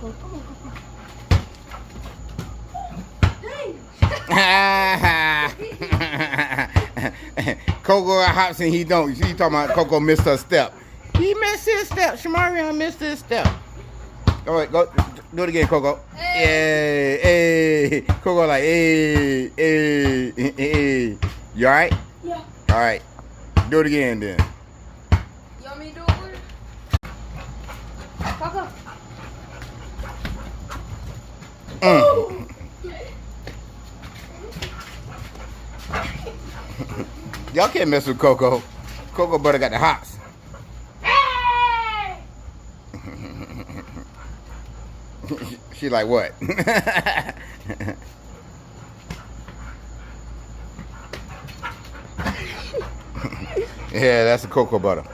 Coco. Come on, Coco. Coco hops and he don't. She talking about Coco missed her step. He missed his step. Shamarion missed his step. All right, go do it again, Coco. Hey, hey. Coco like, hey, hey, hey. You all right? Yeah. All right. Do it again then. You want me to do it for you? Coco. Y'all can't mess with Coco. CocoButta got the hops. She like what? Yeah, that's the CocoButta.